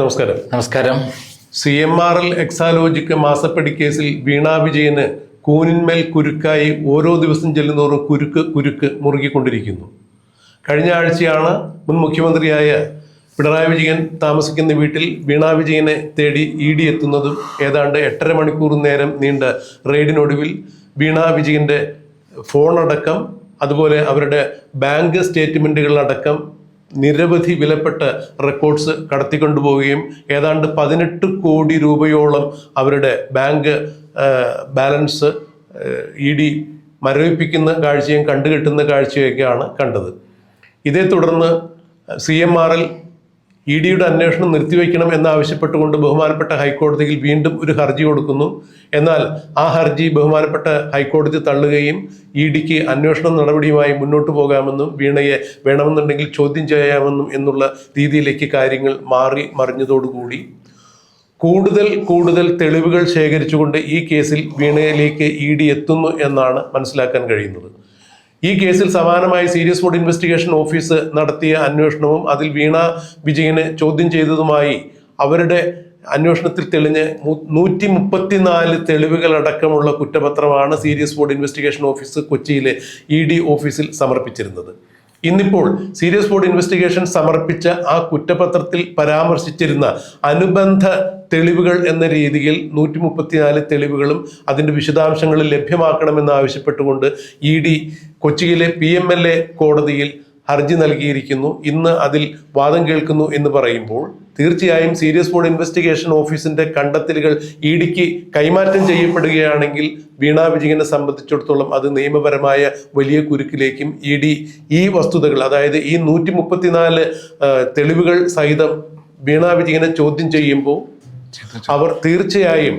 നമസ്കാരം. നമസ്കാരം. CMRL എക്സാലോജിക് മാസപ്പടി കേസിൽ വീണ വിജയന് കൂനിന്മേൽ കുരുക്കായി ഓരോ ദിവസം ചെല്ലുന്നോറും കുരുക്ക് മുറുകിക്കൊണ്ടിരിക്കുന്നു. കഴിഞ്ഞ ആഴ്ചയാണ് മുൻ മുഖ്യമന്ത്രിയായ പിണറായി വിജയൻ താമസിക്കുന്ന വീട്ടിൽ വീണ വിജയനെ തേടി ED എത്തുന്നതും ഏതാണ്ട് 8.5 മണിക്കൂർ നേരം നീണ്ട റെയ്ഡിനൊടുവിൽ വീണ വിജയന്റെ ഫോണടക്കം അതുപോലെ അവരുടെ ബാങ്ക് സ്റ്റേറ്റ്മെന്റുകളടക്കം നിരവധി വിലപ്പെട്ട റെക്കോർഡ്സ് കടത്തിക്കൊണ്ടുപോവുകയും ഏതാണ്ട് 18 കോടി രൂപയോളം അവരുടെ ബാങ്ക് ബാലൻസ് ED മരവിപ്പിക്കുന്ന കാഴ്ചയും കണ്ടുകെട്ടുന്ന കാഴ്ചയൊക്കെയാണ് കണ്ടത്. ഇതേ തുടർന്ന് CMRL EDയുടെ അന്വേഷണം നിർത്തിവെക്കണം എന്നാവശ്യപ്പെട്ടുകൊണ്ട് ബഹുമാനപ്പെട്ട ഹൈക്കോടതിയിൽ വീണ്ടും ഒരു ഹർജി കൊടുക്കുന്നു. എന്നാൽ ആ ഹർജി ബഹുമാനപ്പെട്ട ഹൈക്കോടതി തള്ളുകയും EDക്ക് അന്വേഷണ നടപടിയുമായി മുന്നോട്ട് പോകാമെന്നും വീണയെ വേണമെന്നുണ്ടെങ്കിൽ ചോദ്യം ചെയ്യാമെന്നും എന്നുള്ള രീതിയിലേക്ക് കാര്യങ്ങൾ മറിഞ്ഞതോടുകൂടി കൂടുതൽ തെളിവുകൾ ശേഖരിച്ചുകൊണ്ട് ഈ കേസിൽ വീണയിലേക്ക് ED എത്തുന്നു എന്നാണ് മനസ്സിലാക്കാൻ കഴിയുന്നത്. ഈ കേസിൽ സമാനമായി സീരിയസ് ഫ്രോഡ് ഇൻവെസ്റ്റിഗേഷൻ ഓഫീസ് നടത്തിയ അന്വേഷണവും അതിൽ വീണ വിജയനെ ചോദ്യം ചെയ്തതുമായി അവരുടെ അന്വേഷണത്തിൽ തെളിഞ്ഞ് 134 തെളിവുകൾ അടക്കമുള്ള കുറ്റപത്രമാണ് സീരിയസ് ഫ്രോഡ് ഇൻവെസ്റ്റിഗേഷൻ ഓഫീസ് കൊച്ചിയിലെ ED ഓഫീസിൽ സമർപ്പിച്ചിരുന്നത്. ഇന്നിപ്പോൾ സീരിയസ് ഫ്രോഡ് ഇൻവെസ്റ്റിഗേഷൻ സമർപ്പിച്ച ആ കുറ്റപത്രത്തിൽ പരാമർശിച്ചിരുന്ന അനുബന്ധ തെളിവുകൾ എന്ന രീതിയിൽ 134 തെളിവുകളും അതിൻ്റെ വിശദാംശങ്ങൾ ലഭ്യമാക്കണമെന്ന് ആവശ്യപ്പെട്ടുകൊണ്ട് ED കൊച്ചിയിലെ PMLA കോടതിയിൽ ഹർജി നൽകിയിരിക്കുന്നു. ഇന്ന് അതിൽ വാദം കേൾക്കുന്നു എന്ന് പറയുമ്പോൾ തീർച്ചയായും സീരിയസ് ഫ്രോഡ് ഇൻവെസ്റ്റിഗേഷൻ ഓഫീസിന്റെ കണ്ടെത്തലുകൾ EDക്ക് കൈമാറ്റം ചെയ്യപ്പെടുകയാണെങ്കിൽ വീണ വിജയനെ സംബന്ധിച്ചിടത്തോളം അത് നിയമപരമായ വലിയ കുരുക്കിലേക്കും ED ഈ വസ്തുതകൾ, അതായത് ഈ 134 തെളിവുകൾ സഹിതം വീണ വിജയനെ ചോദ്യം ചെയ്യുമ്പോൾ അവർ തീർച്ചയായും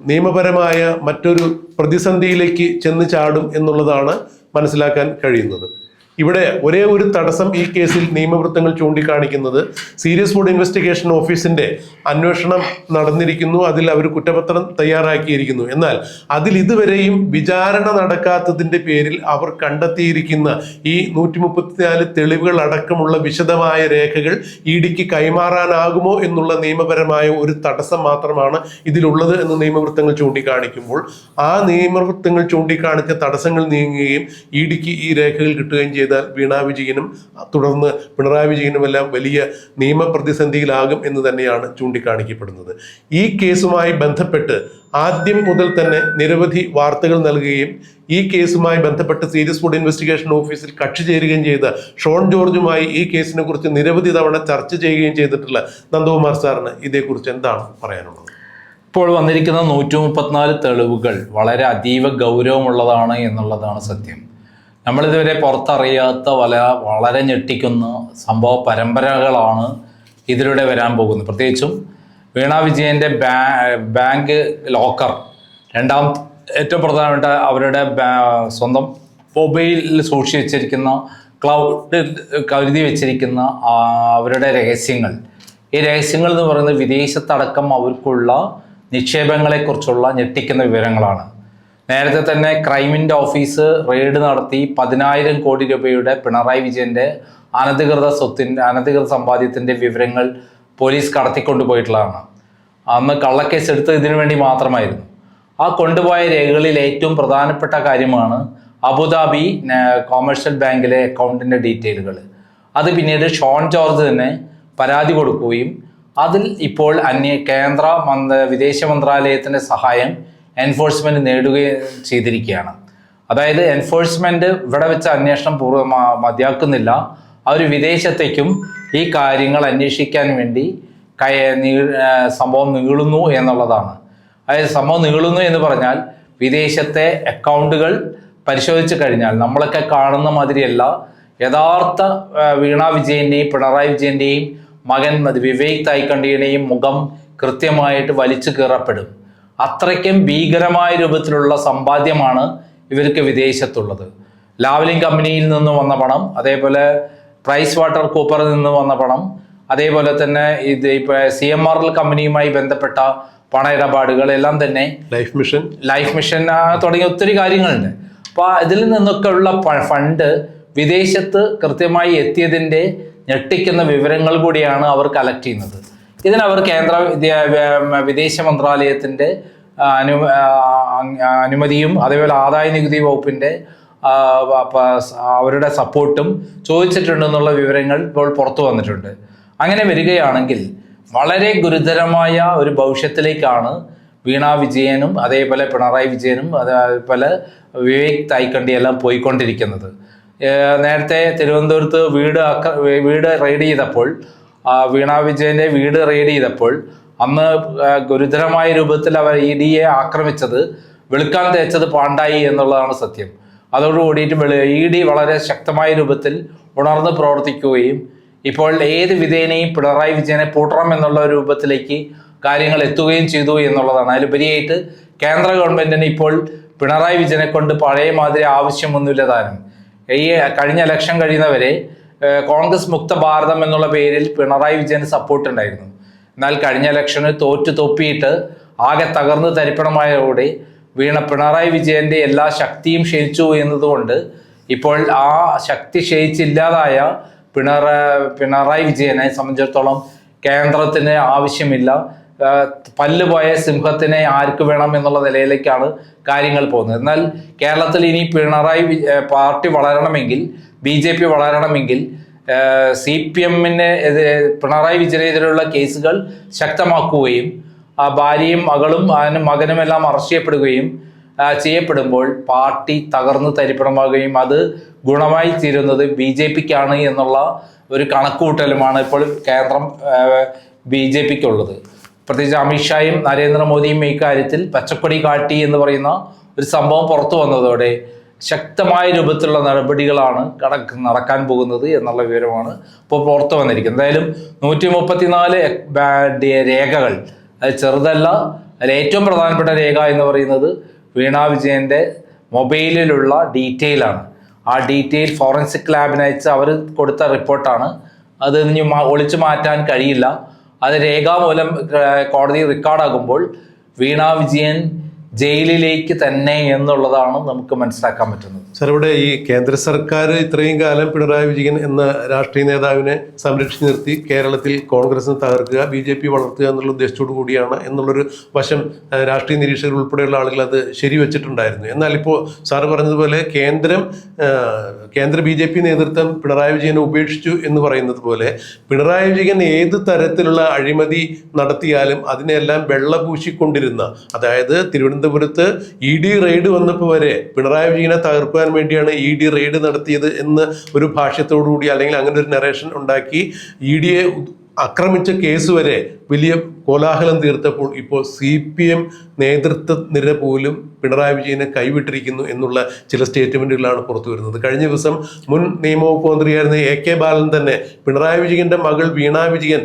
നിയമപരമായ മറ്റൊരു പ്രതിസന്ധിയിലേക്ക് ചെന്ന് ചാടും എന്നുള്ളതാണ് മനസ്സിലാക്കാൻ കഴിയുന്നത്. ഇവിടെ ഒരേ ഒരു തടസ്സം ഈ കേസിൽ നിയമവൃത്തങ്ങൾ ചൂണ്ടിക്കാണിക്കുന്നത് സീരിയസ് ഫ്രോഡ് ഇൻവെസ്റ്റിഗേഷൻ ഓഫീസിന്റെ അന്വേഷണം നടന്നിരിക്കുന്നു, അതിൽ അവർ കുറ്റപത്രം തയ്യാറാക്കിയിരിക്കുന്നു. എന്നാൽ അതിൽ ഇതുവരെയും വിചാരണ നടക്കാത്തതിന്റെ പേരിൽ അവർ കണ്ടെത്തിയിരിക്കുന്ന ഈ 134 തെളിവുകൾ അടക്കമുള്ള വിശദമായ രേഖകൾ EDക്ക് കൈമാറാനാകുമോ എന്നുള്ള നിയമപരമായ ഒരു തടസ്സം മാത്രമാണ് ഇതിലുള്ളത് എന്ന് നിയമവൃത്തങ്ങൾ ചൂണ്ടിക്കാണിക്കുമ്പോൾ ആ നിയമവൃത്തങ്ങൾ ചൂണ്ടിക്കാണിച്ച തടസ്സങ്ങൾ നീങ്ങുകയും EDക്ക് ഈ രേഖകൾ കിട്ടുകയും ചെയ്താൽ വീണ വിജയനും തുടർന്ന് പിണറായി വിജയനുമെല്ലാം വലിയ നിയമപ്രതിസന്ധിയിലാകും എന്ന് തന്നെയാണ് ചൂണ്ടിക്കാണിക്കപ്പെടുന്നത്. ഈ കേസുമായി ബന്ധപ്പെട്ട് ആദ്യം മുതൽ തന്നെ നിരവധി വാർത്തകൾ നൽകുകയും ഈ കേസുമായി ബന്ധപ്പെട്ട് സീരിയസ് ഫ്രോഡ് ഇൻവെസ്റ്റിഗേഷൻ ഓഫീസിൽ കക്ഷി ചേരുകയും ചെയ്ത ഷോൺ ജോർജുമായി ഈ കേസിനെ കുറിച്ച് നിരവധി തവണ ചർച്ച ചെയ്യുകയും ചെയ്തിട്ടുള്ള നന്ദകുമാർ സാറിന് ഇതേക്കുറിച്ച് എന്താണ് പറയാനുള്ളത്? ഇപ്പോൾ വന്നിരിക്കുന്ന 134 തെളിവുകൾ വളരെ അതീവ ഗൗരവമുള്ളതാണ് എന്നുള്ളതാണ് സത്യം. നമ്മളിതുവരെ പുറത്തറിയാത്ത വളരെ ഞെട്ടിക്കുന്ന സംഭവ പരമ്പരകളാണ് ഇതിലൂടെ വരാൻ പോകുന്നത്. പ്രത്യേകിച്ചും വീണ വിജയൻ്റെ ബാങ്ക് ലോക്കർ, ഏറ്റവും പ്രധാനപ്പെട്ട അവരുടെ സ്വന്തം മൊബൈലിൽ സൂക്ഷിച്ച് വെച്ചിരിക്കുന്ന ക്ലൗഡിൽ കരുതി വെച്ചിരിക്കുന്ന അവരുടെ രഹസ്യങ്ങൾ. ഈ രഹസ്യങ്ങൾ എന്ന് പറയുന്നത് വിദേശത്തടക്കം അവർക്കുള്ള നിക്ഷേപങ്ങളെക്കുറിച്ചുള്ള ഞെട്ടിക്കുന്ന വിവരങ്ങളാണ്. നേരത്തെ തന്നെ ക്രൈമിൻ്റെ ഓഫീസ് റെയ്ഡ് നടത്തി 10,000 കോടി രൂപയുടെ പിണറായി വിജയൻ്റെ അനധികൃത സമ്പാദ്യത്തിൻ്റെ വിവരങ്ങൾ പോലീസ് കടത്തിക്കൊണ്ടുപോയിട്ടുള്ളതാണ്. അന്ന് കള്ളക്കേസ് എടുത്തത് ഇതിനു വേണ്ടി മാത്രമായിരുന്നു. ആ കൊണ്ടുപോയ രേഖകളിൽ ഏറ്റവും പ്രധാനപ്പെട്ട കാര്യമാണ് അബുദാബി കൊമേഴ്ഷ്യൽ ബാങ്കിലെ അക്കൗണ്ടിൻ്റെ ഡീറ്റെയിലുകൾ. അത് പിന്നീട് ഷോൺ ജോർജ് തന്നെ പരാതി കൊടുക്കുകയും അതിൽ ഇപ്പോൾ കേന്ദ്ര വിദേശ മന്ത്രാലയത്തിൻ്റെ സഹായം എൻഫോഴ്സ്മെന്റ് നേടുകയും ചെയ്തിരിക്കുകയാണ്. അതായത് എൻഫോഴ്സ്മെന്റ് ഇവിടെ വെച്ച് അന്വേഷണം മതിയാക്കുന്നില്ല, അവർ വിദേശത്തേക്കും ഈ കാര്യങ്ങൾ അന്വേഷിക്കാൻ വേണ്ടി സംഭവം നീളുന്നു എന്നുള്ളതാണ്. അതായത് സംഭവം നീളുന്നു എന്ന് പറഞ്ഞാൽ വിദേശത്തെ അക്കൗണ്ടുകൾ പരിശോധിച്ച് കഴിഞ്ഞാൽ നമ്മളൊക്കെ കാണുന്ന മാതിരിയല്ല, യഥാർത്ഥ വീണ വിജയൻ്റെയും പിണറായി വിജയൻ്റെയും മകൻ വിവേക് തായ്ക്കണ്ടിയുടെയും മുഖം കൃത്യമായിട്ട് വലിച്ചു കീറപ്പെടും. അത്രയ്ക്കും ഭീകരമായ രൂപത്തിലുള്ള സമ്പാദ്യമാണ് ഇവർക്ക് വിദേശത്തുള്ളത്. ലാവ്ലിൻ കമ്പനിയിൽ നിന്ന് വന്ന പണം, അതേപോലെ പ്രൈസ് വാട്ടർ കൂപ്പറിൽ നിന്ന് വന്ന പണം, അതേപോലെ തന്നെ ഇത് ഇപ്പോൾ CMRL കമ്പനിയുമായി ബന്ധപ്പെട്ട പണ ഇടപാടുകൾ എല്ലാം തന്നെ ലൈഫ് മിഷൻ തുടങ്ങിയ ഒത്തിരി കാര്യങ്ങളുണ്ട്. അപ്പോൾ ഇതിൽ നിന്നൊക്കെ ഉള്ള ഫണ്ട് വിദേശത്ത് കൃത്യമായി എത്തിയതിൻ്റെ ഞെട്ടിക്കുന്ന വിവരങ്ങൾ കൂടിയാണ് അവർ കളക്ട് ചെയ്യുന്നത്. ഇതിനവർ കേന്ദ്ര വിദേശ മന്ത്രാലയത്തിൻ്റെ അനുമതിയും അതേപോലെ ആദായ നികുതി വകുപ്പിൻ്റെ അവരുടെ സപ്പോർട്ടും ചോദിച്ചിട്ടുണ്ടെന്നുള്ള വിവരങ്ങൾ ഇപ്പോൾ പുറത്തു വന്നിട്ടുണ്ട്. അങ്ങനെ വരികയാണെങ്കിൽ വളരെ ഗുരുതരമായ ഒരു ഭവിഷ്യത്തിലേക്കാണ് വീണ വിജയനും അതേപോലെ പിണറായി വിജയനും അതേപോലെ വിവേക് തായ്ക്കണ്ടിയെല്ലാം പോയിക്കൊണ്ടിരിക്കുന്നത്. നേരത്തെ തിരുവനന്തപുരത്ത് വീട് റെയ്ഡ് ചെയ്തപ്പോൾ, വീണ വിജയൻ്റെ വീട് റെയ്ഡ് ചെയ്തപ്പോൾ അന്ന് ഗുരുതരമായ രൂപത്തിൽ അവർ ED ആക്രമിച്ചത്, വെളുക്കാൻ തേച്ചത് പാണ്ടായി എന്നുള്ളതാണ് സത്യം. അതോടുകൂടിയിട്ട് ED വളരെ ശക്തമായ രൂപത്തിൽ ഉണർന്ന് പ്രവർത്തിക്കുകയും ഇപ്പോൾ ഏത് വിധേനയും പിണറായി വിജയനെ പൂട്ടണം എന്നുള്ള രൂപത്തിലേക്ക് കാര്യങ്ങൾ എത്തുകയും ചെയ്തു എന്നുള്ളതാണ്. അതിലുപരിയായിട്ട് കേന്ദ്ര ഗവൺമെന്റിന് ഇപ്പോൾ പിണറായി വിജയനെ കൊണ്ട് പഴയ മാതിരി ആവശ്യമൊന്നുമില്ല താനും. ഈ കഴിഞ്ഞ ഇലക്ഷൻ കഴിയുന്നവരെ കോൺഗ്രസ് മുക്ത ഭാരതം എന്നുള്ള പേരിൽ പിണറായി വിജയന് സപ്പോർട്ട് ഉണ്ടായിരുന്നു. എന്നാൽ കഴിഞ്ഞ ഇലക്ഷന് തോപ്പിയിട്ട് ആകെ തകർന്ന് തരിപ്പണമായതോടെ പിണറായി വിജയന്റെ എല്ലാ ശക്തിയും ക്ഷയിച്ചു എന്നതുകൊണ്ട് ഇപ്പോൾ ആ ശക്തി ക്ഷയിച്ചില്ലാതായ പിണറായി വിജയനെ സംബന്ധിച്ചിടത്തോളം കേന്ദ്രത്തിന് ആവശ്യമില്ല. പല്ലുപോയ സിംഹത്തിനെ ആർക്ക് വേണം എന്നുള്ള നിലയിലേക്കാണ് കാര്യങ്ങൾ പോകുന്നത്. എന്നാൽ കേരളത്തിൽ ഇനി പിണറായി പാർട്ടി വളരണമെങ്കിൽ, BJP വളരണമെങ്കിൽ CPM-ന് പിണറായി വിജയനെതിരെയുള്ള കേസുകൾ ശക്തമാക്കുകയും ഭാര്യയും മകളും മകനുമെല്ലാം അറസ്റ്റ് ചെയ്യപ്പെടുമ്പോൾ പാർട്ടി തകർന്ന് തരിപ്പണമാകുകയും അത് ഗുണമായി തീരുന്നത് BJPക്കാണ് എന്നുള്ള ഒരു കണക്കുകൂട്ടലുമാണ് ഇപ്പോൾ കേന്ദ്രം BJPക്കുള്ളത്. പ്രത്യേകിച്ച് അമിത്ഷായും നരേന്ദ്രമോദിയും ഈ കാര്യത്തിൽ പച്ചക്കൊടി കാട്ടി എന്ന് പറയുന്ന ഒരു സംഭവം പുറത്തു വന്നതോടെ ശക്തമായ രൂപത്തിലുള്ള നടപടികളാണ് നടക്കാൻ പോകുന്നത് എന്നുള്ള വിവരമാണ് ഇപ്പോൾ പുറത്തു വന്നിരിക്കുന്നത്. എന്തായാലും 134 രേഖകൾ, അത് ചെറുതല്ല. അതിൽ ഏറ്റവും പ്രധാനപ്പെട്ട രേഖ എന്ന് പറയുന്നത് വീണ വിജയൻ്റെ മൊബൈലിലുള്ള ഡീറ്റെയിലാണ്. ആ ഡീറ്റെയിൽ ഫോറൻസിക് ലാബിന് അയച്ച് അവർ കൊടുത്ത റിപ്പോർട്ടാണ്. അത് ഇനി ഒളിച്ചു മാറ്റാൻ കഴിയില്ല. അത് രേഖാമൂലം കോടതി റെക്കോർഡാകുമ്പോൾ വീണ വിജയൻ ജയിലിലേക്ക് തന്നെ എന്നുള്ളതാണ് നമുക്ക് മനസ്സിലാക്കാൻ പറ്റുന്നത്. സാർ, ഇവിടെ ഈ കേന്ദ്ര സർക്കാർ ഇത്രയും കാലം പിണറായി വിജയൻ എന്ന രാഷ്ട്രീയ നേതാവിനെ സംരക്ഷിച്ചു നിർത്തി കേരളത്തിൽ കോൺഗ്രസിനെ തകർക്കുക, BJP വളർത്തുക എന്നുള്ള ഉദ്ദേശത്തോടു കൂടിയാണ് എന്നുള്ളൊരു വശം രാഷ്ട്രീയ നിരീക്ഷകർ ഉൾപ്പെടെയുള്ള ആളുകൾ അത് ശരിവെച്ചിട്ടുണ്ടായിരുന്നു. എന്നാൽ ഇപ്പോൾ സാറ് പറഞ്ഞതുപോലെ കേന്ദ്ര BJP നേതൃത്വം പിണറായി വിജയനെ ഉപേക്ഷിച്ചു എന്ന് പറയുന്നത് പോലെ പിണറായി വിജയൻ ഏത് തരത്തിലുള്ള അഴിമതി നടത്തിയാലും അതിനെല്ലാം വെള്ളപൂശിക്കൊണ്ടിരുന്ന, അതായത് തിരുവനന്തപുരത്ത് ED റെയ്ഡ് വന്നപ്പോൾ വരെ പിണറായി വിജയനെ തകർക്കുക വേണ്ടിയാണ് ED റെയ്ഡ് നടത്തിയത് എന്ന് ഒരു ഭാഷ്യത്തോടുകൂടി അല്ലെങ്കിൽ അങ്ങനെ ഒരു നറേഷൻ ഉണ്ടാക്കി ED ആക്രമിച്ച കേസ് വരെ വലിയ കോലാഹലം തീർത്തപ്പോൾ ഇപ്പോൾ CPM നേതൃത്വ നിര പോലും പിണറായി വിജയനെ കൈവിട്ടിരിക്കുന്നു എന്നുള്ള ചില സ്റ്റേറ്റ്മെന്റുകളാണ് പുറത്തു വരുന്നത്. കഴിഞ്ഞ ദിവസം മുൻ നിയമവകുപ്പ് മന്ത്രിയായിരുന്ന AK ബാലൻ തന്നെ പിണറായി വിജയന്റെ മകൾ വീണ വിജയൻ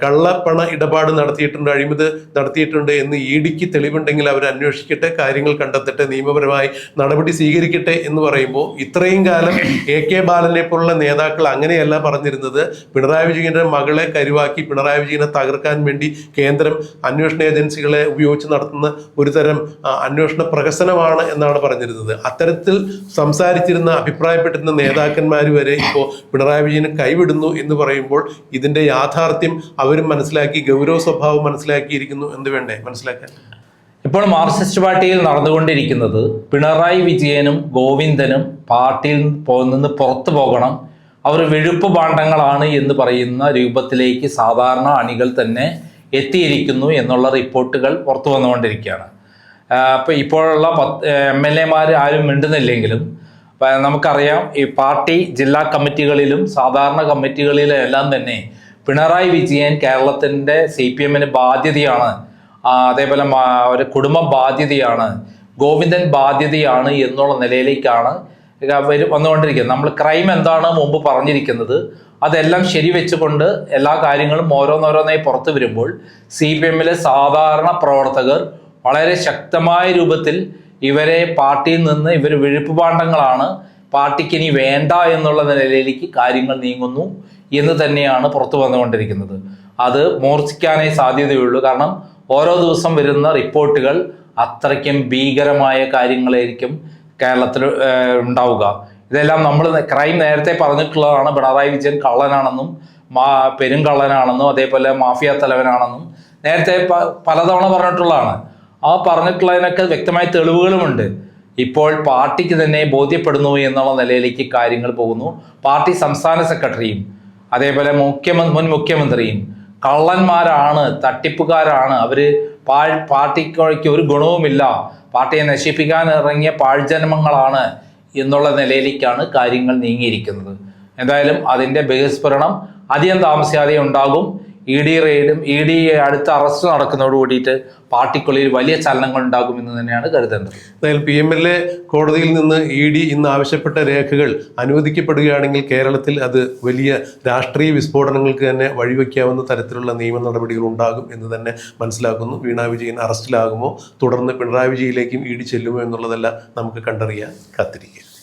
കള്ളപ്പണ ഇടപാട് നടത്തിയിട്ടുണ്ട്, അഴിമതി നടത്തിയിട്ടുണ്ട് എന്ന് EDക്ക് തെളിവുണ്ടെങ്കിൽ അവർ അന്വേഷിക്കട്ടെ, കാര്യങ്ങൾ കണ്ടെത്തട്ടെ, നിയമപരമായി നടപടി സ്വീകരിക്കട്ടെ എന്ന് പറയുമ്പോൾ ഇത്രയും കാലം AK ബാലനെ പോലുള്ള നേതാക്കൾ അങ്ങനെയല്ല പറഞ്ഞിരുന്നത്. പിണറായി വിജയന്റെ മകളെ കരുവാക്കി പിണറായി വിജയനെ തകർക്കാൻ വേണ്ടി കേന്ദ്രം അന്വേഷണ ഏജൻസികളെ ഉപയോഗിച്ച് നടത്തുന്ന ഒരു തരം അന്വേഷണ പ്രഹസനമാണ് എന്നാണ് പറഞ്ഞിരുന്നത്. അത്തരത്തിൽ സംസാരിച്ചിരുന്ന, അഭിപ്രായപ്പെട്ടിരുന്ന നേതാക്കന്മാർ വരെ ഇപ്പോൾ പിണറായി വിജയനെ കൈവിടുന്നു എന്ന് പറയുമ്പോൾ ഇതിന്റെ യാഥാർത്ഥ്യം അവരും മനസ്സിലാക്കി, ഗൗരവ സ്വഭാവം മനസ്സിലാക്കിയിരിക്കുന്നു എന്ന് വേണ്ടേ മനസ്സിലാക്കാൻ. ഇപ്പോൾ മാർക്സിസ്റ്റ് പാർട്ടിയിൽ നടന്നുകൊണ്ടിരിക്കുന്നത് പിണറായി വിജയനും ഗോവിന്ദനും പാർട്ടിയിൽ നിന്ന് പുറത്തു പോകണം, അവർ വെഴുപ്പ് ഭാണ്ഡങ്ങളാണ് എന്ന് പറയുന്ന രൂപത്തിലേക്ക് സാധാരണ അണികൾ തന്നെ എത്തിയിരിക്കുന്നു എന്നുള്ള റിപ്പോർട്ടുകൾ പുറത്തു വന്നുകൊണ്ടിരിക്കുകയാണ്. അപ്പോൾ ഇപ്പോഴുള്ള MLA-മാർ ആരും മിണ്ടുന്നില്ലെങ്കിലും നമുക്കറിയാം ഈ പാർട്ടി ജില്ലാ കമ്മിറ്റികളിലും സാധാരണ കമ്മിറ്റികളിലും എല്ലാം തന്നെ പിണറായി വിജയൻ കേരളത്തിൻ്റെ CPM-ന് ബാധ്യതയാണ്, അതേപോലെ ഒരു കുടുംബ ബാധ്യതയാണ്, ഗോവിന്ദൻ ബാധ്യതയാണ് എന്നുള്ള നിലയിലേക്കാണ് വന്നുകൊണ്ടിരിക്കുന്നത്. നമ്മൾ ക്രൈം എന്താണ് മുമ്പ് പറഞ്ഞിരിക്കുന്നത് അതെല്ലാം ശരിവെച്ചുകൊണ്ട് എല്ലാ കാര്യങ്ങളും ഓരോന്നോരോന്നായി പുറത്തു വരുമ്പോൾ CPM-ലെ സാധാരണ പ്രവർത്തകർ വളരെ ശക്തമായ രൂപത്തിൽ ഇവരെ പാർട്ടിയിൽ നിന്ന് ഇവർ വിഴുപ്പുപാണ്ഡങ്ങളാണ്, പാർട്ടിക്ക് ഇനി വേണ്ട എന്നുള്ള നിലയിലേക്ക് കാര്യങ്ങൾ നീങ്ങുന്നു എന്ന് തന്നെയാണ് പുറത്തു വന്നുകൊണ്ടിരിക്കുന്നത്. അത് മൂർച്ഛിക്കാനേ സാധ്യതയുള്ളൂ. കാരണം ഓരോ ദിവസം വരുന്ന റിപ്പോർട്ടുകൾ അത്രയ്ക്കും ഭീകരമായ കാര്യങ്ങളായിരിക്കും കേരളത്തിൽ ഉണ്ടാവുക. ഇതെല്ലാം നമ്മൾ ക്രൈം നേരത്തെ പറഞ്ഞിട്ടുള്ളതാണ്. പിണറായി വിജയൻ കള്ളനാണെന്നും പെരുങ്കള്ളനാണെന്നും അതേപോലെ മാഫിയ തലവനാണെന്നും നേരത്തെ പലതവണ പറഞ്ഞിട്ടുള്ളതാണ്. ആ പറഞ്ഞിട്ടുള്ളതിനൊക്കെ വ്യക്തമായ തെളിവുകളുമുണ്ട്. ഇപ്പോൾ പാർട്ടിക്ക് തന്നെ ബോധ്യപ്പെടുന്നു എന്നുള്ള നിലയിലേക്ക് കാര്യങ്ങൾ പോകുന്നു. പാർട്ടി സംസ്ഥാന സെക്രട്ടറിയും അതേപോലെ മുൻ മുഖ്യമന്ത്രിയും കള്ളന്മാരാണ്, തട്ടിപ്പുകാരാണ്, അവര് പാർട്ടിക്ക് ഒരു ഗുണവുമില്ല, പാർട്ടിയെ നശിപ്പിക്കാൻ ഇറങ്ങിയ പാഴ്ജന്മങ്ങളാണ് എന്നുള്ള നിലയിലേക്കാണ് കാര്യങ്ങൾ നീങ്ങിയിരിക്കുന്നത്. എന്തായാലും അതിൻ്റെ ബഹിസ്ഫുരണം അധികം താമസിയാതെ ഉണ്ടാകും. ഇ ഡി അടുത്ത അറസ്റ്റ് നടക്കുന്നതോട് കൂടിയിട്ട് പാർട്ടിക്കുള്ളിൽ വലിയ ചലനങ്ങൾ ഉണ്ടാകും എന്ന് തന്നെയാണ് കരുതേണ്ടത്. എന്തായാലും PMLA കോടതിയിൽ നിന്ന് ED ഇന്ന് ആവശ്യപ്പെട്ട രേഖകൾ അനുവദിക്കപ്പെടുകയാണെങ്കിൽ കേരളത്തിൽ അത് വലിയ രാഷ്ട്രീയ വിസ്ഫോടനങ്ങൾക്ക് തന്നെ വഴിവെക്കാവുന്ന തരത്തിലുള്ള നിയമ നടപടികൾ ഉണ്ടാകും എന്ന് തന്നെ മനസ്സിലാക്കുന്നു. വീണ വിജയൻ അറസ്റ്റിലാകുമോ, തുടർന്ന് പിണറായി വിജയനിലേക്കും ED ചെല്ലുമോ എന്നുള്ളതെല്ലാം നമുക്ക് കണ്ടറിയാൻ കാത്തിരിക്കുക.